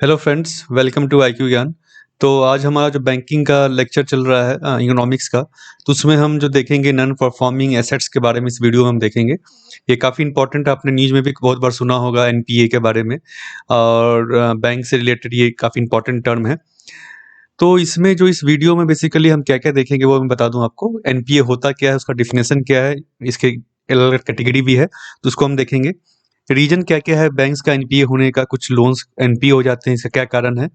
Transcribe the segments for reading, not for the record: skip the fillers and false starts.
Hello friends, welcome to IQ Gyan. तो आज हमारा जो बैंकिंग का लेक्चर चल रहा है इकोनॉमिक्स का, तो उसमें हम जो देखेंगे नॉन परफॉर्मिंग एसेट्स के बारे में इस वीडियो में हम देखेंगे। ये काफ़ी इंपॉर्टेंट, आपने न्यूज़ में भी बहुत बार सुना होगा एनपीए के बारे में, और बैंक से रिलेटेड ये काफ़ी इंपॉर्टेंट टर्म है। तो इसमें जो इस वीडियो में बेसिकली हम क्या-क्या देखेंगे वो मैं बता दूँ आपको। एनपीए होता क्या है, उसका डेफिनेशन क्या है, इसके अलग-अलग कैटेगरी भी है, तो उसको हम देखेंगे। रीज़न क्या-क्या है बैंक्स का एनपीए होने का, कुछ लोन्स एनपीए हो जाते हैं, इसका क्या कारण है?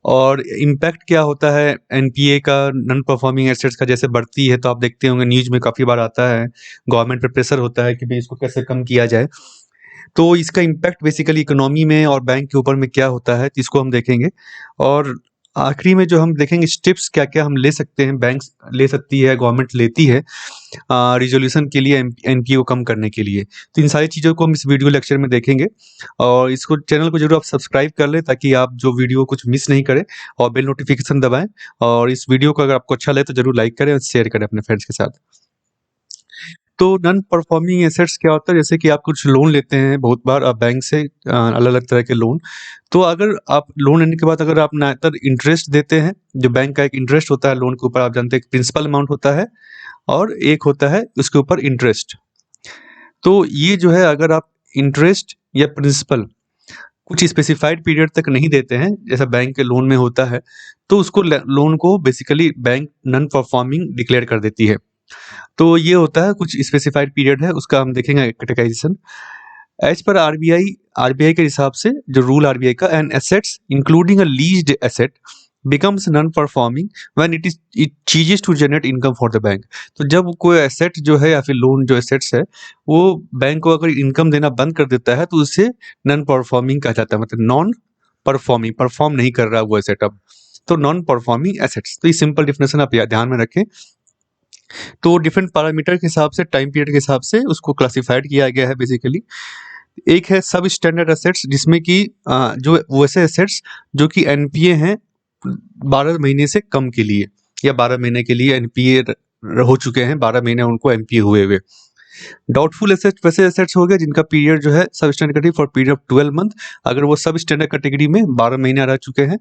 और इम्पैक्ट क्या होता है एनपीए का नॉन परफॉर्मिंग एसेट्स का, जैसे बढ़ती है तो आप देखते होंगे न्यूज़ में काफ़ी बार आता है, गवर्नमेंट पे प्रेशर होता है कि भई इसको कैसे कम किया जाए। तो इसका इम्पैक्ट बेसिकली इकोनॉमी में और बैंक के ऊपर में क्या होता है, तो इसको हम देखेंगे। और आखिरी में जो हम देखेंगे स्टेप्स क्या-क्या हम ले सकते हैं, बैंक्स ले सकती है, गवर्नमेंट लेती है रिज़ॉल्यूशन के लिए, एनपीए को कम करने के लिए। तो इन सारी चीज़ों को हम इस वीडियो लेक्चर में देखेंगे, और इसको चैनल को ज़रूर आप सब्सक्राइब कर लें ताकि आप जो वीडियो कुछ मिस नहीं करें, और बेल नोटिफ़िकेशन दबाएँ। और इस वीडियो को अगर आपको अच्छा लगे तो ज़रूर लाइक करें और शेयर करें अपने फ्रेंड्स के साथ। तो नॉन परफॉर्मिंग एसेट्स क्या होता है, जैसे कि आप कुछ लोन लेते हैं बहुत बार बैंक से, अलग-अलग तरह के लोन। तो अगर आप लोन लेने के बाद अगर आप ना तर इंटरेस्ट देते हैं, जो बैंक का एक इंटरेस्ट होता है लोन के ऊपर, आप जानते हैं प्रिंसिपल अमाउंट होता है और एक होता है उसके ऊपर इंटरेस्ट। तो ये जो है, अगर आप इंटरेस्ट या प्रिंसिपल कुछ स्पेसिफाइड पीरियड तक नहीं देते हैं, जैसा बैंक के लोन में होता है, तो उसको लोन को basically bank non performing declare कर देती है। तो ये होता है, कुछ स्पेसिफाइड पीरियड है, उसका हम देखेंगे categorisation. As per RBI RBI के हिसाब से, जो रूल आरबीआई का, and assets including a leased asset becomes non performing when it ceases to generate income for the bank. तो जब कोई एसेट जो है या फिर लोन जो एसेट्स है, वो बैंक को अगर इनकम देना बंद कर देता है तो उसे नॉन परफॉर्मिंग कहा जाता है, मतलब नॉन परफॉर्मिंग, परफॉर्म नहीं कर रहा वो एसेट अब। तो नॉन परफॉर्मिंग एसेट्स, तो ये सिंपल डिफिनेशन आप ध्यान में रखें। तो डिफरेंट पैरामीटर के हिसाब से, टाइम पीरियड के हिसाब से उसको क्लासिफाइड किया गया है बेसिकली। एक है सब स्टैंडर्ड एसेट्स, जिसमें कि जो वैसे एसेट्स जो कि एनपीए हैं 12 महीने से कम के लिए, या 12 महीने के लिए एनपीए हो चुके हैं, 12 महीने उनको एनपीए हुए हुए। डाउटफुल एसेट्स वैसे एसेट्स हो गए जिनका पीरियड जो है सब standard category for period of 12 month, अगर वो सब स्टैंडर्ड कैटेगरी में 12 महीने रह चुके हैं,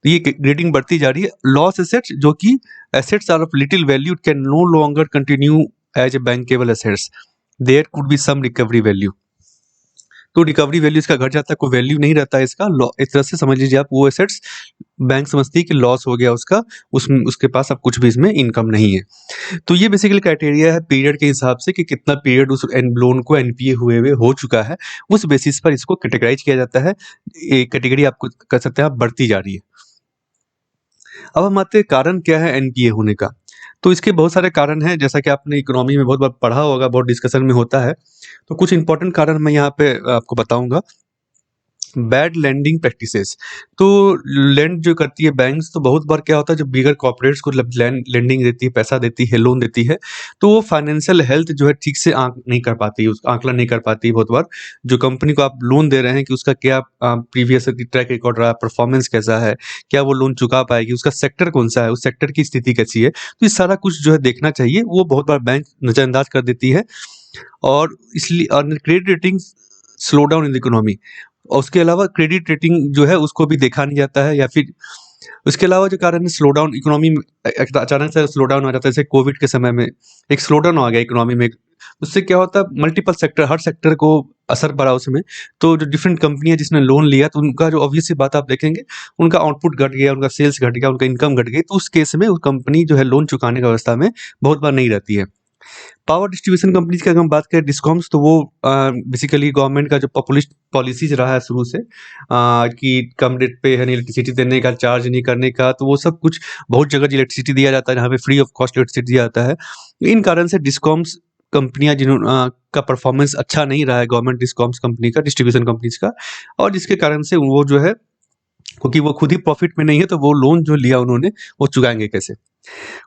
तो ये रेटिंग बढ़ती जा रही है। लॉस एसेट्स, जो कि assets are of little value, can no longer continue as a bankable assets, there could be some recovery value. तो रिकवरी वैल्यू इसका घट जाता है, कोई वैल्यू नहीं रहता है इसका। एक तरह से समझ लीजिए आप, वो एसेट्स बैंक समझती है कि लॉस हो गया उसका, उसके पास अब कुछ भी इसमें इनकम नहीं है। तो ये बेसिकली क्राइटेरिया है पीरियड के हिसाब से, कि कितना पीरियड उस लोन को एनपीए हुए हुए हो चुका है, उस बेसिस पर इसको कैटेगराइज किया जाता है। एक कैटेगरी आपको कर सकते हैं आप, बढ़ती जा रही है। अब हम आते हैं कारण क्या है एनपीए होने का। तो इसके बहुत सारे कारण हैं, जैसा कि आपने इकोनॉमी में बहुत बार पढ़ा होगा, बहुत डिस्कशन में होता है। तो कुछ इंपॉर्टेंट कारण मैं यहाँ पे आपको बताऊंगा। बैड लैंडिंग प्रैक्टिसेस, तो लैंड जो करती है बैंक्स, तो बहुत बार क्या होता है, जब बिगर कॉर्पोरेट्स को लैंडिंग देती है, पैसा देती है, लोन देती है, तो वो फाइनेंशियल हेल्थ जो है ठीक से नहीं कर पाती, उसका आंकलन नहीं कर पाती बहुत बार। जो कंपनी को आप लोन दे रहे हैं कि उसका क्या प्रीवियस ट्रैक रिकॉर्ड रहा, परफॉर्मेंस कैसा है, क्या वो लोन चुका पाएगी, उसका सेक्टर कौन सा है, उस सेक्टर की स्थिति कैसी है, तो ये सारा कुछ जो है देखना चाहिए। वो बहुत बार बैंक नजरअंदाज कर देती है, और इसलिए credit rating slow down in the economy. और उसके अलावा क्रेडिट रेटिंग जो है उसको भी देखा नहीं जाता है, या फिर उसके अलावा जो कारण है स्लो डाउन इकोनॉमी में, अचानक से स्लो डाउन आ जाता है, जैसे कोविड के समय में एक स्लो डाउन आ गया इकोनॉमी में। उससे क्या होता है, मल्टीपल सेक्टर, हर सेक्टर को असर पड़ा उसमें। तो जो डिफरेंट कंपनियां जिसने लोन लिया, तो उनका जो ऑब्वियस सी बात आप देखेंगे, उनका आउटपुट घट गया, उनका सेल्स घट गया, उनका इनकम घट गई। तो उस केस में वो कंपनी जो है लोन चुकाने की अवस्था में बहुत बार नहीं रहती है। पावर डिस्ट्रीब्यूशन कंपनीज की अगर हम बात करें, डिस्कॉम्स, तो वो बेसिकली गवर्नमेंट का जो पॉपुलिस्ट पॉलिसीज रहा है शुरू से, कि कम रेट पे है इलेक्ट्रिसिटी देने का, चार्ज नहीं करने का, तो वो सब कुछ बहुत जगह इलेक्ट्रिसिटी दिया जाता है जहाँ पे फ्री ऑफ कॉस्ट इलेक्ट्रिसिटी दिया जाता है। इन कारण से डिस्कॉम्स कंपनियां का परफॉर्मेंस अच्छा नहीं रहा है, गवर्नमेंट डिस्कॉम्स कंपनी का, डिस्ट्रीब्यूशन कंपनीज का। और जिसके कारण से वो जो है, क्योंकि वो खुद ही प्रॉफिट में नहीं है, तो वो लोन जो लिया उन्होंने वो चुकाएंगे कैसे।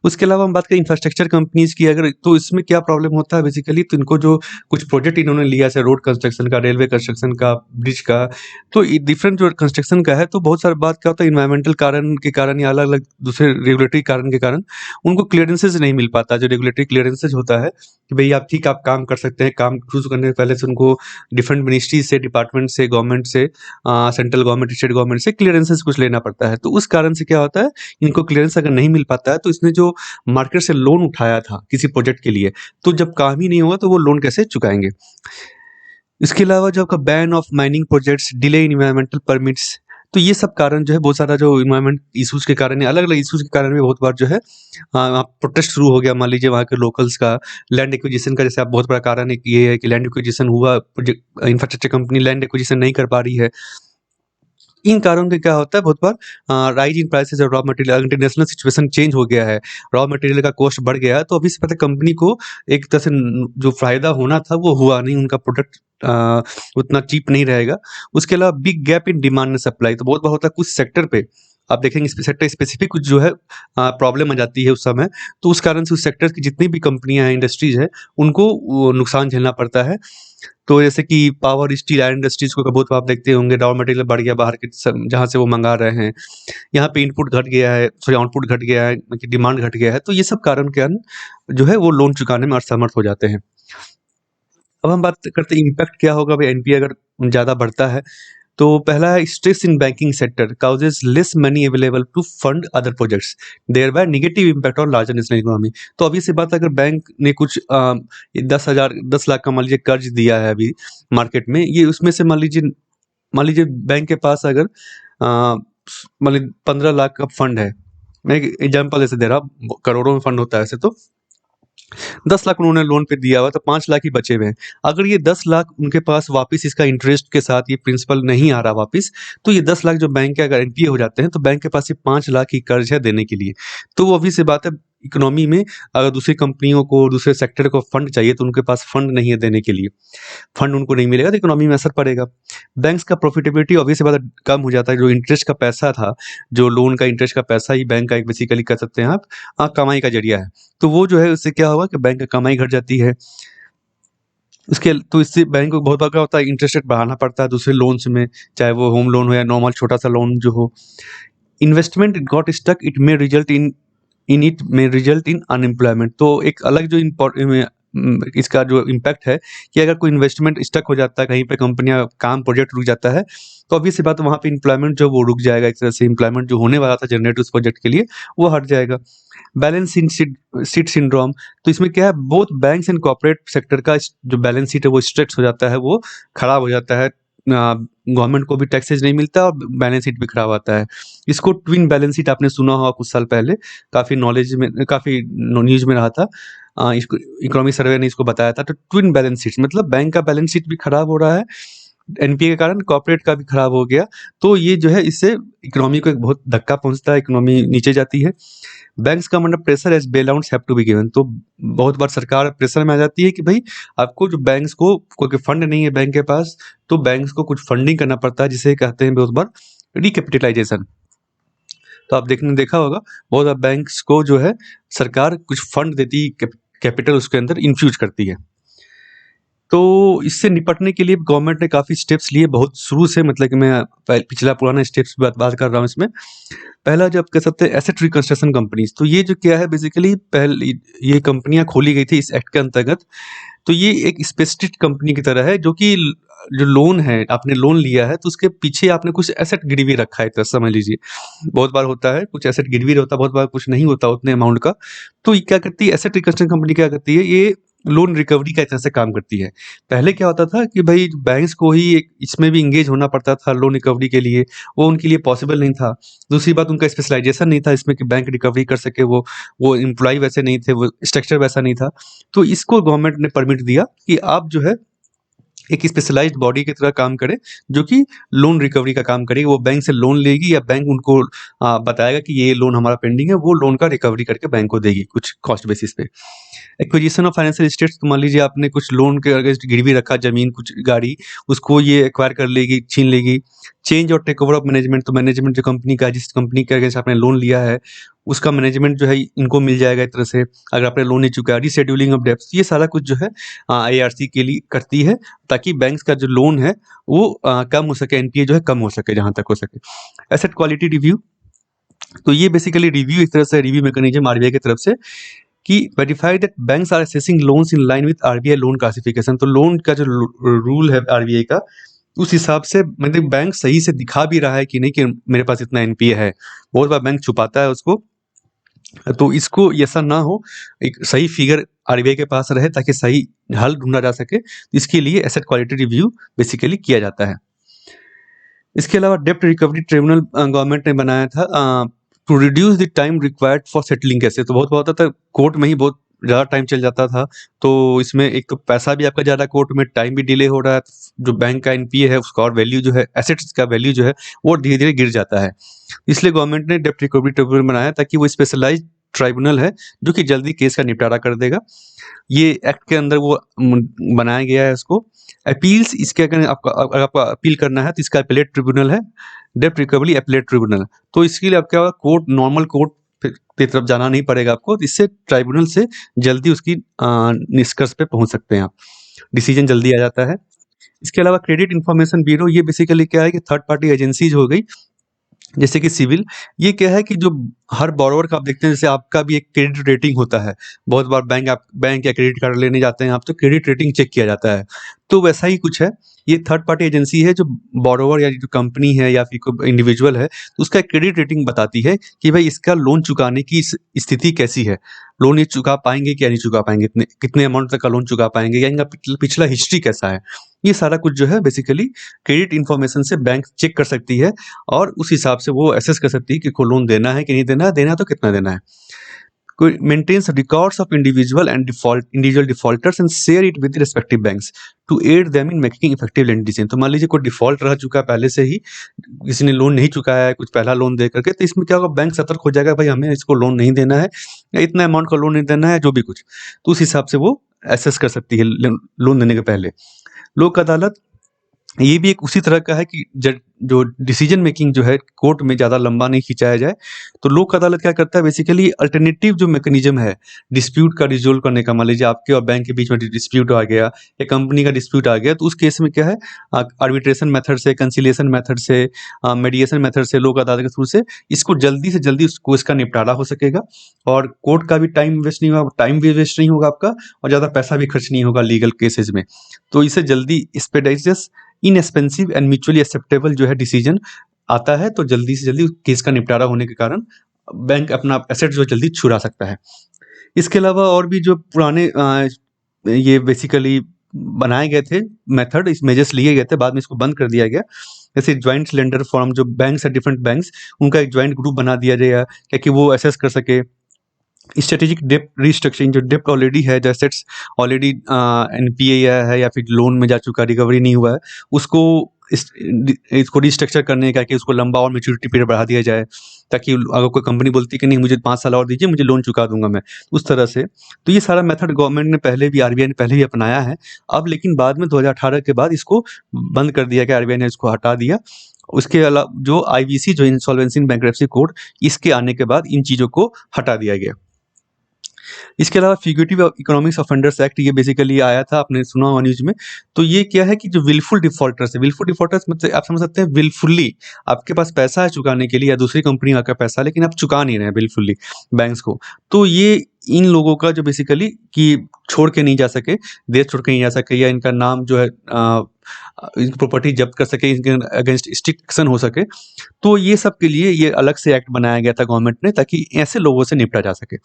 उसके अलावा हम बात करें इंफ्रास्ट्रक्चर कंपनीज़ की अगर, तो इसमें क्या प्रॉब्लम होता है बेसिकली, तो इनको जो कुछ प्रोजेक्ट इन्होंने लिया जैसे रोड कंस्ट्रक्शन का, रेलवे कंस्ट्रक्शन का, ब्रिज का, तो डिफरेंट जो कंस्ट्रक्शन का है, तो बहुत सारी बात क्या होता है इन्वायरमेंटल कारण के कारण या अलग अलग दूसरे रेगुलेटरी कारण के कारण उनको क्लियरेंसेज नहीं मिल पाता। जो रेगुलेटरी क्लियरेंसेज होता है कि भाई आप ठीक आप काम कर सकते हैं, काम शुरू करने से पहले से उनको डिफरेंट मिनिस्ट्री से, डिपार्टमेंट से, गवर्नमेंट से, सेंट्रल गवर्नमेंट, स्टेट गवर्नमेंट से क्लियरेंसेज कुछ लेना पड़ता है। तो उस कारण से क्या होता है, इनको क्लियरेंस अगर नहीं मिल पाता है, तो इसने जो मार्केट से लोन उठाया था किसी प्रोजेक्ट के लिए, तो जब काम ही नहीं होगा तो वो लोन कैसे चुकाएँगे? इसके अलावा जो आपका ban of mining projects, delay in environmental permits, तो ये सब कारण जो है बहुत सारा जो एनवायरमेंट इश्यूज़ के कारण या अलग-अलग इश्यूज़ के कारण भी बहुत बार जो है प्रोटेस्ट शुरू हो गया। मान लीजिए वहाँ के लोकल्स का लैंड एक्विजिशन का, जैसे आप बहुत बड़ा कारण एक ये है कि लैंड एक्विजिशन हुआ, project infrastructure company land acquisition नहीं कर पा रही है। इन कारणों से क्या होता है बहुत बार rise in prices of raw material, international situation change हो गया है, रॉ मटेरियल का कॉस्ट बढ़ गया है, तो अभी से पता है कंपनी को एक तरह से जो फायदा होना था वो हुआ नहीं, उनका प्रोडक्ट उतना चीप नहीं रहेगा। उसके अलावा big gap in demand and supply, तो बहुत बार होता है कुछ सेक्टर पे आप देखेंगे सेक्टर स्पेसिफिक कुछ जो है प्रॉब्लम आ जाती है उस समय, तो उस कारण से उस सेक्टर की जितनी भी कंपनियां हैं, इंडस्ट्रीज है, उनको वो नुकसान झेलना पड़ता है। तो जैसे कि पावर, स्टील, आयरन इंडस्ट्रीज़ को बहुत आप देखते होंगे, रॉ मटेरियल बढ़ गया बाहर के जहाँ से वो मंगा रहे हैं। यहाँ पे इनपुट घट गया है, सॉरी आउटपुट घट गया है, कि डिमांड घट गया है, तो ये सब कारण के कारण जो है वो लोन चुकाने में असमर्थ हो जाते हैं। अब हम बात करते हैं इम्पैक्ट क्या होगा भाई एनपीए अगर ज़्यादा बढ़ता है। तो पहला है stress in banking sector causes less money available to fund other projects, thereby negative impact on larger national economy. तो अभी से बात अगर बैंक ने कुछ 10 लाख का मान लीजिए कर्ज दिया है अभी मार्केट में, ये उसमें से मान लीजिए बैंक के पास अगर मान लीजिए 15 लाख का फंड है, मैं एक एग्जाम्पल ऐसे दे रहा हूँ, करोड़ों में फंड होता है ऐसे, तो 10 लाख उन्होंने लोन पे दिया हुआ, तो 5 लाख ही बचे हुए हैं। अगर ये 10 लाख उनके पास वापस इसका इंटरेस्ट के साथ ये प्रिंसिपल नहीं आ रहा वापस, तो ये 10 लाख जो बैंक के अगर एनपीए हो जाते हैं, तो बैंक के पास ये 5 लाख ही कर्ज है देने के लिए। तो वो ऑब्वियस सी बात है, इकोनॉमी में अगर दूसरी कंपनियों को, दूसरे सेक्टर को फंड चाहिए, तो उनके पास फंड नहीं है देने के लिए। फंड उनको नहीं मिलेगा तो इकोनॉमी में असर पड़ेगा। बैंक्स का प्रॉफिटेबिलिटी ऑब्वियस सी बात है कम हो जाता है। जो इंटरेस्ट का पैसा था, जो लोन का इंटरेस्ट का पैसा ही बैंक का एक बेसिकली कह सकते हैं आप कमाई का ज़रिया है। तो वो जो है उससे क्या होगा कि बैंक की कमाई घट जाती है। उसके तो इससे बैंक को बहुत बार क्या होता है इंटरेस्ट रेट बढ़ाना पड़ता है दूसरे लोन्स में, चाहे वो होम लोन हो या नॉर्मल छोटा-सा लोन जो हो। इन्वेस्टमेंट गॉट स्टक, इट में रिजल्ट इन अनएम्प्लॉयमेंट। तो एक अलग जो इसका जो इम्पैक्ट है कि अगर कोई इन्वेस्टमेंट स्टक हो जाता है कहीं पे, कंपनियां काम प्रोजेक्ट रुक जाता है, तो ऑब्वियस सी बात है वहाँ पे एम्प्लॉयमेंट जो वो रुक जाएगा। एक तरह से एम्प्लॉयमेंट जो होने वाला था जनरेट उस प्रोजेक्ट के लिए, वो हट जाएगा। बैलेंस इन शीट सिंड्रोम, तो इसमें क्या है both banks and corporate sector का जो बैलेंस शीट है वो स्ट्रेच हो जाता है, वो खराब हो जाता है। गवर्नमेंट को भी टैक्सेज नहीं मिलता और बैलेंस शीट भी खराब आता है। इसको ट्विन बैलेंस शीट आपने सुना होगा कुछ साल पहले, काफ़ी नॉलेज में, काफ़ी न्यूज़ में रहा था। इसको इकोनॉमिक सर्वे ने इसको बताया था। तो ट्विन बैलेंस शीट मतलब बैंक का बैलेंस शीट भी खराब हो रहा है, एनपीए के कारण कॉर्पोरेट का भी खराब हो गया। तो ये जो है इससे इकोनॉमी को एक बहुत धक्का पहुँचता है, इकोनॉमी नीचे जाती है। Banks come under pressure as bailouts have to be given, तो बहुत बार सरकार प्रेशर में आ जाती है कि भई आपको जो बैंक्स को क्योंकि फंड नहीं है बैंक के पास, तो बैंक्स को कुछ फंडिंग करना पड़ता है, जिसे कहते हैं बहुत बार रिकैपिटलाइज़ेशन। तो आप देखा होगा बहुत बार बैंक्स को जो है सरकार कुछ फंड देती, कैपिटल उसके अंदर इन्फ्यूज़ करती है। तो इससे निपटने के लिए गवर्नमेंट ने काफ़ी स्टेप्स लिए बहुत शुरू से, मतलब कि मैं पिछला पुराना स्टेप्स बात कर रहा हूँ इसमें। पहला जो आप कह सकते हैं एसेट रिकंस्ट्रक्शन कंपनीज, तो ये जो क्या है बेसिकली पहले ये कंपनियां खोली गई थी इस एक्ट के अंतर्गत। तो ये एक स्पेसिफिक कंपनी की तरह है जो कि जो लोन है, आपने लोन लिया है तो उसके पीछे आपने कुछ एसेट गिरवी रखा है, तो समझ लीजिए बहुत बार होता है कुछ एसेट गिरवी होता है, बहुत बार कुछ नहीं होता उतने अमाउंट का। तो ये क्या करती है एसेट रिकंस्ट्रक्शन कंपनी, क्या करती है ये लोन रिकवरी का एक तरह से काम करती है। पहले क्या होता था कि भाई बैंक्स को ही इसमें भी इंगेज होना पड़ता था लोन रिकवरी के लिए, वो उनके लिए पॉसिबल नहीं था। दूसरी बात उनका स्पेशलाइजेशन नहीं था इसमें कि बैंक रिकवरी कर सके, वो एम्प्लॉय वैसे नहीं थे, वो स्ट्रक्चर वैसा नहीं था। तो इसको गवर्नमेंट ने परमिट दिया कि आप जो है एक स्पेशलाइज्ड बॉडी की तरह काम करे, जो कि लोन रिकवरी का काम करेगी। वो बैंक से लोन लेगी या बैंक उनको बताएगा कि ये लोन हमारा पेंडिंग है, वो लोन का रिकवरी करके बैंक को देगी कुछ कॉस्ट बेसिस पे। एक्विजिशन ऑफ फाइनेंशियल एसेट्स, तो मान लीजिए आपने कुछ लोन के अगेंस्ट गिरवी रखा, जमीन, कुछ गाड़ी, उसको ये एक्वायर कर लेगी, छीन लेगी। चेंज और टेक ओवर ऑफ मैनेजमेंट, तो मैनेजमेंट जो कंपनी का, जिस कंपनी के अगेंस्ट आपने लोन लिया है, उसका मैनेजमेंट जो है इनको मिल जाएगा एक तरह से, अगर आपने लोन नहीं चुका है, रीशेड्यूलिंग ऑफ डेब्ट्स, ये सारा कुछ जो है आईआरसी के लिए करती है, ताकि बैंक्स का जो लोन है वो कम हो सके, एनपीए जो है कम हो सके जहाँ तक हो सके। एसेट क्वालिटी रिव्यू, तो ये बेसिकली रिव्यू एक तरह से रिव्यू मैकेनिज्म आरबीआई की तरफ से कि verify that banks are assessing loans in line with RBI loan classification. तो लोन का जो रूल है आरबीआई का, उस हिसाब से मतलब बैंक सही से दिखा भी रहा है कि नहीं कि मेरे पास इतना एनपीए है। बहुत बार बैंक छुपाता है उसको, तो इसको ऐसा ना हो, एक सही फिगर आरबीआई के पास रहे ताकि सही हल ढूंढा जा सके। इसके लिए एसेट क्वालिटी रिव्यू बेसिकली किया जाता है। इसके अलावा डेप्ट रिकवरी ट्रिब्यूनल गवर्नमेंट ने बनाया था to reduce the time required for settling cases. तो बहुत होता था कोर्ट में ही बहुत ज़्यादा टाइम चल जाता था, तो इसमें एक तो पैसा भी आपका ज़्यादा कोर्ट में, टाइम भी डिले हो रहा है, जो बैंक का एनपीए है उसका और वैल्यू जो है, एसेट्स का वैल्यू जो है वो धीरे धीरे गिर जाता है। इसलिए गवर्नमेंट ने डेप्ट रिकवरी ट्रिब्यूनल बनाया ताकि वो स्पेशलाइज्ड ट्राइब्यूनल है जो कि जल्दी केस का निपटारा कर देगा। ये एक्ट के अंदर वो बनाया गया है इसको। अपील्स, इसके अगर आपको अपील करना है तो इसका अपीलेट ट्रिब्यूनल है, डेप्ट रिकवरी अपीलेट ट्रिब्यूनल। तो इसके लिए आपका कोर्ट, नॉर्मल कोर्ट की तरफ जाना नहीं पड़ेगा आपको, इससे ट्राइब्यूनल से जल्दी उसकी निष्कर्ष पे पहुंच सकते हैं आप, डिसीजन जल्दी आ जाता है। इसके अलावा क्रेडिट इंफॉर्मेशन ब्यूरो, ये बेसिकली क्या है कि थर्ड पार्टी एजेंसीज हो गई जैसे कि सिविल, ये क्या है कि जो हर बोरोवर का आप देखते हैं, जैसे आपका भी एक क्रेडिट रेटिंग होता है, बहुत बार बैंक या क्रेडिट कार्ड लेने जाते हैं आप, तो क्रेडिट रेटिंग चेक किया जाता है, तो वैसा ही कुछ है। ये थर्ड पार्टी एजेंसी है जो बोरोवर या जो कंपनी है या फिर कोई इंडिविजुअल है, तो उसका क्रेडिट रेटिंग बताती है कि भाई इसका लोन चुकाने की स्थिति कैसी है, लोन ये चुका पाएंगे क्या नहीं चुका पाएंगे, कितने अमाउंट तक का लोन चुका पाएंगे, या इनका पिछला हिस्ट्री कैसा है। ये सारा कुछ जो है बेसिकली क्रेडिट इन्फॉर्मेशन से बैंक चेक कर सकती है, और उस हिसाब से वो असेस कर सकती है कि को लोन देना है कि नहीं देना है, देना है तो कितना देना है। कोई maintains records of individual defaulters and share it with respective banks to aid them in making effective land decision. तो मान लीजिए कोई डिफॉल्ट रह चुका है पहले से ही, किसी ने लोन नहीं चुकाया है, कुछ पहला लोन दे करके, तो इसमें क्या होगा, बैंक सतर्क हो जाएगा, भाई हमें इसको लोन नहीं देना है या इतना अमाउंट का लोन नहीं देना है, जो भी कुछ, तो उस हिसाब से वो एसेस कर सकती है लोन देने के पहले। लोक अदालत, ये भी एक उसी तरह का है कि जो डिसीजन मेकिंग जो है कोर्ट में ज़्यादा लंबा नहीं खिंचाया जाए, तो लोक अदालत क्या करता है, बेसिकली अल्टरनेटिव जो मैकेनिज्म है डिस्प्यूट का रिजोल्व करने का, मान लीजिए आपके और बैंक के बीच में डिस्प्यूट आ गया या कंपनी का डिस्प्यूट आ गया, तो उस केस में क्या है, आर्बिट्रेशन मेथड से, कंसिलिएशन मेथड से, मेडिएशन मेथड से, लोक अदालत के थ्रू से इसको जल्दी से जल्दी उसको इसका निपटारा हो सकेगा, और कोर्ट का भी टाइम वेस्ट नहीं होगा, टाइम भी वेस्ट नहीं होगा आपका, और ज़्यादा पैसा भी खर्च नहीं होगा लीगल केसेज में। तो इसे जल्दी एक्सपेडाइटियस, इनएक्सपेंसिव एंड म्यूचुअली एक्सेप्टेबल जो है डिसीजन आता है, तो जल्दी से जल्दी केस का निपटारा होने के कारण बैंक अपना एसेट जो जल्दी छुड़ा सकता है। इसके अलावा और भी जो पुराने ये बेसिकली बनाए गए थे मेथड, इस मेजर्स लिए गए थे, बाद में इसको बंद कर दिया गया। जैसे ज्वाइंट लेंडर फॉर्म, जो बैंक्स है डिफरेंट बैंक्स, उनका एक ज्वाइंट ग्रुप बना दिया जाएगा ताकि वो असेस कर सके। स्ट्रेटेजिक डेप्ट रिस्ट्रक्चरिंग, जो डेप्ट ऑलरेडी है, जो एसेट्स ऑलरेडी एनपीए है या फिर लोन में जा चुका, रिकवरी नहीं हुआ है, उसको इसको रिस्ट्रक्चर करने का, कि उसको लंबा और मैच्योरिटी पीरियड बढ़ा दिया जाए, ताकि अगर कोई कंपनी बोलती है कि नहीं मुझे 5 साल और दीजिए, मुझे लोन चुका दूंगा मैं, उस तरह से। तो ये सारा मेथड गवर्नमेंट ने पहले भी, आरबीआई ने पहले भी अपनाया है, अब लेकिन बाद में 2018 के बाद इसको बंद कर दिया गया, आरबीआई ने इसको हटा दिया। उसके अलावा जो आईबीसी, जो इंसॉल्वेंसी एंड बैंक्रप्सी कोड, इसके आने के बाद इन चीज़ों को हटा दिया गया। इसके अलावा फ्यूगिटिव इकोनॉमिक्स ऑफेंडर्स एक्ट, ये बेसिकली आया था, आपने सुना होगा न्यूज में। तो ये क्या है कि जो विलफुल डिफॉल्टर्स है, विलफुल डिफॉल्टर्स मतलब आप समझ सकते हैं विलफुल्ली आपके पास पैसा है चुकाने के लिए, या दूसरी कंपनी का पैसा है लेकिन आप चुका नहीं रहे हैं विलफुल्ली बैंक्स को, तो ये इन लोगों का जो बेसिकली कि छोड़ के नहीं जा सके, देश छोड़ के नहीं जा सके, या इनका नाम जो है इनकी प्रॉपर्टी जब्त कर सके, इनके अगेंस्ट स्ट्रिक्ट एक्शन हो सके, तो ये सब के लिए ये अलग से एक्ट बनाया गया था गवर्नमेंट ने, ताकि ऐसे लोगों से निपटा जा सके।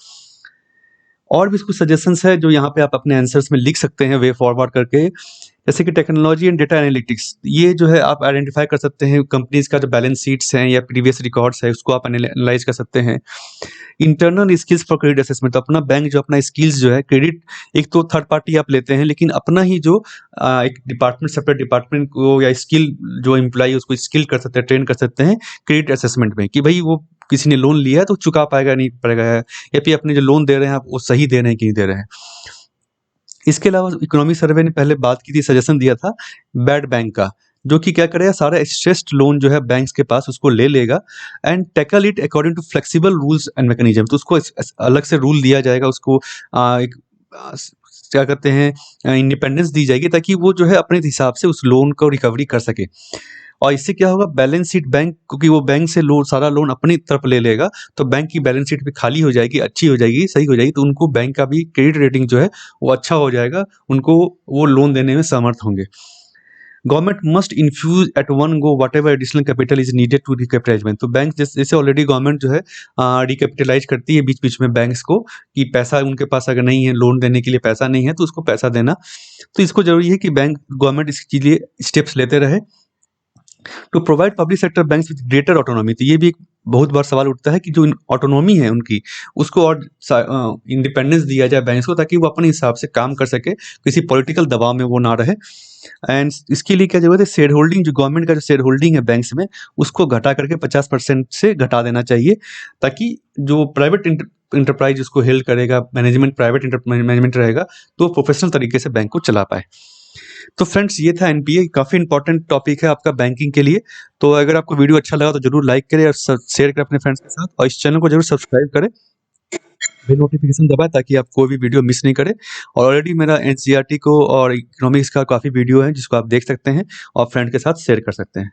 और भी कुछ सजेशंस है जो यहाँ पे आप अपने आंसर्स में लिख सकते हैं वे फॉरवर्ड करके, जैसे कि टेक्नोलॉजी एंड डेटा एनालिटिक्स, ये जो है आप आइडेंटिफाई कर सकते हैं कंपनीज का जो बैलेंस शीट्स हैं या प्रीवियस रिकॉर्ड्स है, उसको आप एनालाइज कर सकते हैं। Internal skills for credit assessment, तो अपना बैंक जो अपना स्किल्स जो है, क्रेडिट एक तो थर्ड पार्टी आप लेते हैं, लेकिन अपना ही जो एक डिपार्टमेंट, सेपरेट डिपार्टमेंट को या स्किल जो एम्प्लॉई उसको स्किल कर सकते हैं, ट्रेन कर सकते हैं क्रेडिट असेसमेंट में, कि भाई वो किसी ने लोन लिया है तो चुका पाएगा नहीं पाएगा, या फिर अपने जो लोन दे रहे हैं आप वो सही दे रहे हैं कि नहीं दे रहे हैं। इसके अलावा इकोनॉमिक सर्वे ने पहले बात की थी, सजेशन दिया था बैड बैंक का, जो कि क्या करेगा, सारा स्ट्रेस्ड लोन जो है बैंक्स के पास उसको ले लेगा and tackle it according to flexible rules and mechanism. तो उसको अलग से रूल दिया जाएगा, उसको एक क्या कहते हैं, इंडिपेंडेंस दी जाएगी ताकि वो जो है अपने हिसाब से उस लोन को रिकवरी कर सके। और इससे क्या होगा, बैलेंस शीट बैंक, क्योंकि वो बैंक से लोन सारा लोन अपनी तरफ ले लेगा तो बैंक की बैलेंस शीट भी खाली हो जाएगी, अच्छी हो जाएगी, सही हो जाएगी, तो उनको बैंक का भी क्रेडिट रेटिंग जो है वो अच्छा हो जाएगा, उनको वो लोन देने में समर्थ होंगे। Government must infuse at one go whatever additional capital is needed to recapitalise bank. तो बैंक जैसे ऑलरेडी गवर्नमेंट जो है रिकैपिटलाइज करती है बीच बीच में बैंक्स को, कि पैसा उनके पास अगर नहीं है, लोन देने के लिए पैसा नहीं है तो उसको पैसा देना। तो इसको जरूरी है कि बैंक गवर्नमेंट इसके लिए स्टेप्स लेते रहे to provide public sector banks with greater autonomy. तो ये भी एक बहुत बार सवाल उठता है कि जो ऑटोनॉमी है उनकी, उसको और इंडिपेंडेंस दिया जाए बैंक्स को, ताकि वो अपने हिसाब से काम कर सके, किसी पॉलिटिकल दबाव में वो ना रहे। एंड इसके लिए क्या जरूरत है, शेयर होल्डिंग, जो गवर्नमेंट का जो शेयर होल्डिंग है बैंक्स में, उसको घटा करके 50% से घटा देना चाहिए, ताकि जो प्राइवेट इंटरप्राइज उसको हेल्ड करेगा, मैनेजमेंट प्राइवेट मैनेजमेंट रहेगा, तो प्रोफेशनल तरीके से बैंक को चला पाए। तो फ्रेंड्स, ये था एनपीए, काफ़ी इंपॉर्टेंट टॉपिक है आपका बैंकिंग के लिए। तो अगर आपको वीडियो अच्छा लगा तो जरूर लाइक करें और शेयर करें अपने फ्रेंड्स के साथ, और इस चैनल को जरूर सब्सक्राइब करें, बेल नोटिफिकेशन दबाएं ताकि आप कोई भी वीडियो मिस नहीं करें। और ऑलरेडी मेरा एनसीईआरटी को और इकोनॉमिक्स का काफ़ी वीडियो है जिसको आप देख सकते हैं और फ्रेंड के साथ शेयर कर सकते हैं।